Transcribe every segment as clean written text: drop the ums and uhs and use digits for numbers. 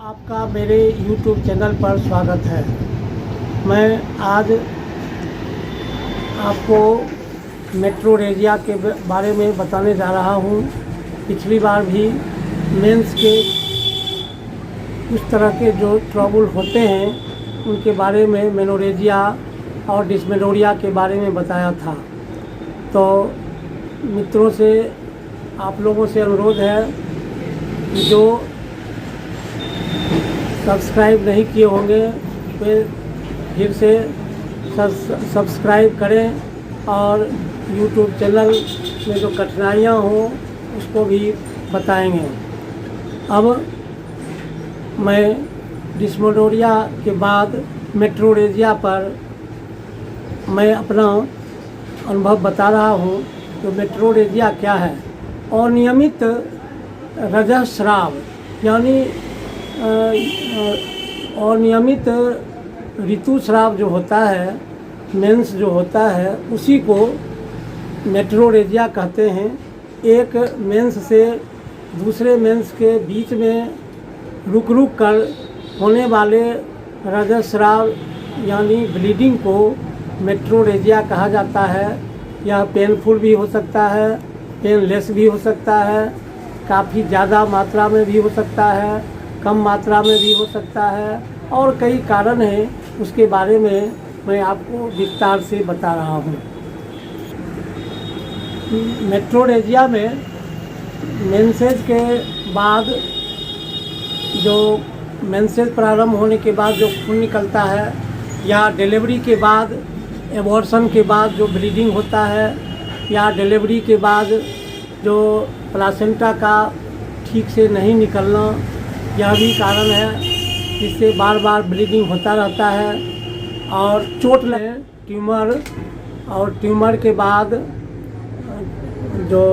आपका मेरे YouTube channel पर स्वागत है। मैं आज आपको मेट्रोरेजिया के बारे में बताने जा रहा हूँ। पिछली बार भी मेंस के कुछ तरह के जो ट्रबल होते हैं उनके बारे में मेनोरेजिया और डिस्मेनोरिया के बारे में बताया था। तो मित्रों से आप लोगों से अनुरोध है कि जो सब्सक्राइब नहीं किए होंगे वे फिर से सब्सक्राइब करें और YouTube चैनल में जो कठिनाइयाँ हों उसको भी बताएंगे। अब मैं डिस्मेनोरिया के बाद मेट्रोरेजिया पर मैं अपना अनुभव बता रहा हूँ। तो मेट्रोरेजिया क्या है? अनियमित रजस्राव यानी अनियमित ऋतुस्राव जो होता है, मेंस जो होता है, उसी को मेट्रोरेजिया कहते हैं। एक मेंस से दूसरे मेंस के बीच में रुक कर होने वाले रजस्राव यानी ब्लीडिंग को मेट्रोरेजिया कहा जाता है। यह पेनफुल भी हो सकता है, पेनलेस भी हो सकता है, काफ़ी ज़्यादा मात्रा में भी हो सकता है, कम मात्रा में भी हो सकता है और कई कारण हैं। उसके बारे में मैं आपको विस्तार से बता रहा हूँ। मेट्रोरेजिया में मेंसेज के बाद जो मेंसेज प्रारंभ होने के बाद जो खून निकलता है या डिलीवरी के बाद एबॉर्शन के बाद जो ब्लीडिंग होता है या डिलीवरी के बाद जो प्लासेंटा का ठीक से नहीं निकलना, यह भी कारण है जिससे बार बार ब्लीडिंग होता रहता है। और चोट लगे ट्यूमर और ट्यूमर के बाद जो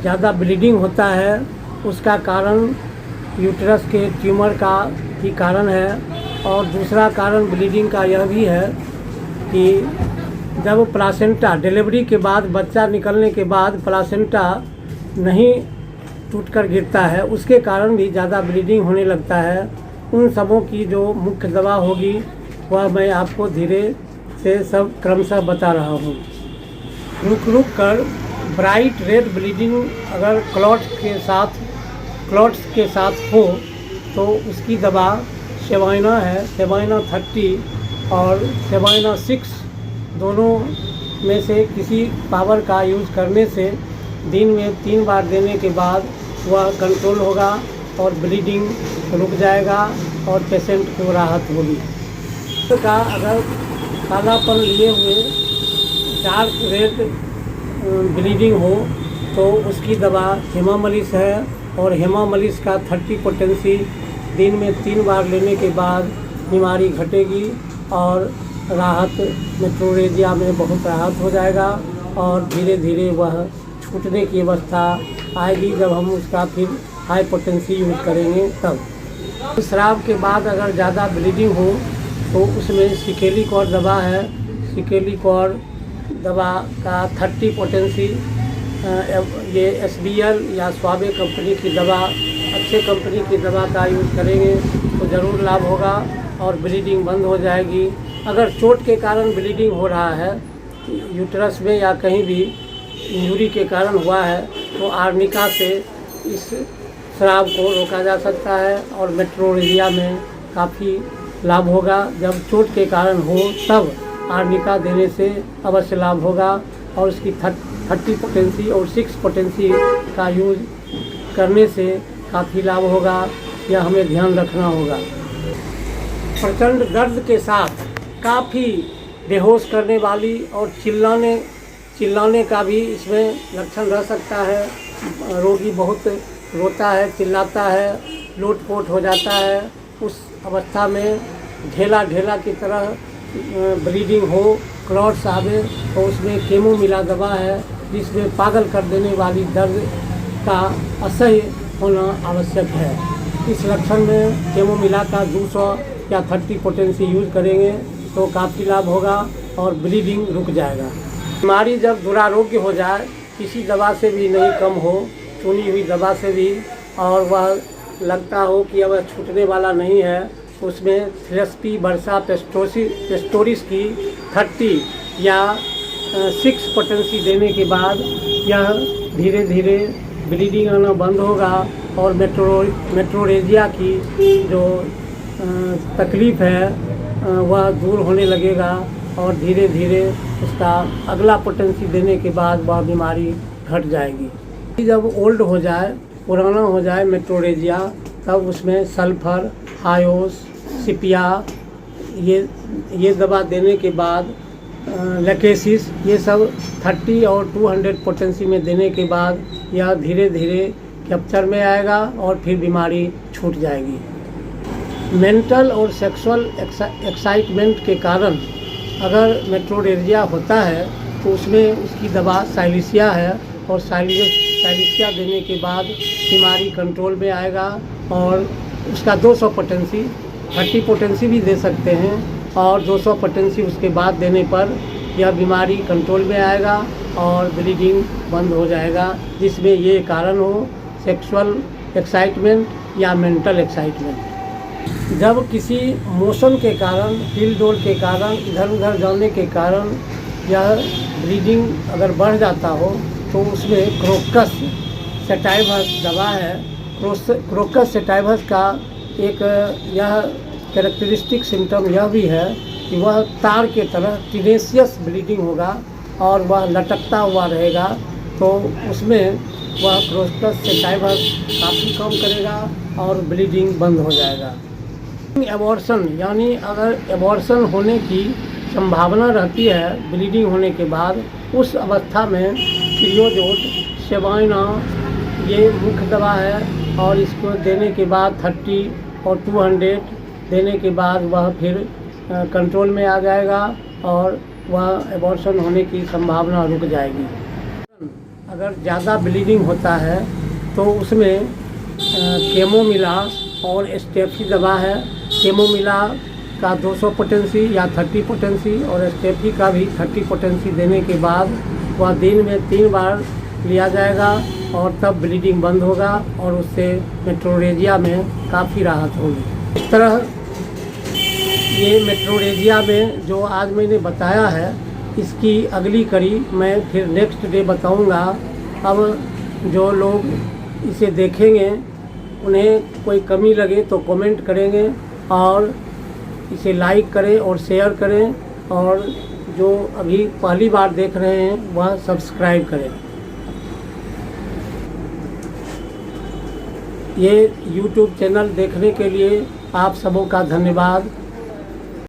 ज़्यादा ब्लीडिंग होता है उसका कारण यूट्रस के ट्यूमर का ही कारण है। और दूसरा कारण ब्लीडिंग का यह भी है कि जब प्लासेंटा डिलीवरी के बाद बच्चा निकलने के बाद प्लासेंटा नहीं टूटकर गिरता है, उसके कारण भी ज़्यादा ब्लीडिंग होने लगता है। उन सबों की जो मुख्य दवा होगी वह मैं आपको धीरे से सब क्रमशः बता रहा हूँ। रुक कर ब्राइट रेड ब्लीडिंग अगर क्लॉट्स के साथ हो तो उसकी दवा सेवाइना है। सेवाइना 30 और सेवाइना 6 दोनों में से किसी पावर का यूज़ करने से दिन में 3 बार देने के बाद वह कंट्रोल होगा और ब्लीडिंग रुक जाएगा और पेशेंट को राहत होगी। का अगर कालापन लिए हुए डार्क रेड ब्लीडिंग हो तो उसकी दवा हेमामलिस है और हेमामलिस का 30 पोटेंसी दिन में 3 बार लेने के बाद बीमारी घटेगी और राहत मेट्रोरेजिया में बहुत राहत हो जाएगा और धीरे धीरे वह छूटने की अवस्था आएगी जब हम उसका फिर हाई पोटेंसी यूज़ करेंगे। तब स्राव के बाद अगर ज़्यादा ब्लीडिंग हो तो उसमें सिकेलिकॉर दवा है। सिकेलिकॉर दवा का 30 पोटेंसी ये SBL या स्वाबे कंपनी की दवा, अच्छे कंपनी की दवा का यूज़ करेंगे तो ज़रूर लाभ होगा और ब्लीडिंग बंद हो जाएगी। अगर चोट के कारण ब्लीडिंग हो रहा है यूट्रस में या कहीं भी इंजुरी के कारण हुआ है तो आर्निका से इस स्राव को रोका जा सकता है और मेट्रोरेजिया में काफ़ी लाभ होगा। जब चोट के कारण हो तब आर्निका देने से अवश्य लाभ होगा और उसकी 30 पोटेंसी और 6 पोटेंसी का यूज़ करने से काफ़ी लाभ होगा। यह हमें ध्यान रखना होगा। प्रचंड दर्द के साथ काफ़ी बेहोश करने वाली और चिल्लाने का भी इसमें लक्षण रह सकता है। रोगी बहुत रोता है, चिल्लाता है, लोटपोट हो जाता है। उस अवस्था में ढेला की तरह ब्लीडिंग हो, क्लॉट्स आवे तो उसमें केमोमिला दवा है जिसमें पागल कर देने वाली दर्द का असह्य होना आवश्यक है। इस लक्षण में केमोमिला का 200 या 30 पोटेंसी यूज़ करेंगे तो काफ़ी लाभ होगा और ब्लीडिंग रुक जाएगा। बीमारी जब दुरारोग्य हो जाए, किसी दवा से भी नहीं कम हो, चुनी हुई दवा से भी, और वह लगता हो कि अब छूटने वाला नहीं है, उसमें थ्रेस्पी वर्सा पेस्टोरिस की 30 या 6 पोटेंसी देने के बाद यह धीरे धीरे ब्लीडिंग आना बंद होगा और मेट्रोरेजिया की जो तकलीफ़ है वह दूर होने लगेगा और धीरे धीरे उसका अगला पोटेंसी देने के बाद वह बीमारी घट जाएगी। जब ओल्ड हो जाए, पुराना हो जाए मेट्रोरेजिया, तब उसमें सल्फर, हायोस, सिपिया ये दवा देने के बाद लेकेसिस ये सब 30 और 200 पोटेंसी में देने के बाद यह धीरे धीरे कैप्चर में आएगा और फिर बीमारी छूट जाएगी। मेंटल और सेक्सुअल एक्साइटमेंट के कारण अगर मेट्रोरेजिया होता है तो उसमें उसकी दवा साइलिसिया है और साइलिसिया देने के बाद बीमारी कंट्रोल में आएगा और उसका 200 पोटेंसी, 30 पोटेंसी भी दे सकते हैं और 200 पोटेंसी उसके बाद देने पर यह बीमारी कंट्रोल में आएगा और ब्लीडिंग बंद हो जाएगा, जिसमें ये कारण हो सेक्सुअल एक्साइटमेंट या मेंटल एक्साइटमेंट। जब किसी मोशन के कारण, हिल डोल के कारण, इधर उधर जाने के कारण यह ब्लीडिंग अगर बढ़ जाता हो तो उसमें क्रोकस सेटाइवस दवा है। क्रोकस सेटाइवस का एक यह कैरेक्टरिस्टिक सिम्टम यह भी है कि वह तार के तरह टीनेशियस ब्लीडिंग होगा और वह लटकता हुआ रहेगा, तो उसमें वह क्रोकस सेटाइवस काफ़ी कम करेगा और ब्लीडिंग बंद हो जाएगा। एबॉर्शन यानी अगर एबॉर्शन होने की संभावना रहती है ब्लीडिंग होने के बाद, उस अवस्था में क्रियोजोट, सेवाइना ये मुख्य दवा है और इसको देने के बाद 30 और 200 देने के बाद वह फिर कंट्रोल में आ जाएगा और वह एबॉर्शन होने की संभावना रुक जाएगी। अगर ज़्यादा ब्लीडिंग होता है तो उसमें केमोमिला और स्टेफी दवा है। केमोमिला का 200 पोटेंसी या 30 पोटेंसी और स्टेफी का भी 30 पोटेंसी देने के बाद वह दिन में 3 बार लिया जाएगा और तब ब्लीडिंग बंद होगा और उससे मेट्रोरेजिया में काफ़ी राहत होगी। इस तरह ये मेट्रोरेजिया में जो आज मैंने बताया है, इसकी अगली कड़ी मैं फिर नेक्स्ट डे बताऊंगा। अब जो लोग इसे देखेंगे उन्हें कोई कमी लगे तो कमेंट करेंगे और इसे लाइक करें और शेयर करें, और जो अभी पहली बार देख रहे हैं वह सब्सक्राइब करें। ये YouTube चैनल देखने के लिए आप सबों का धन्यवाद।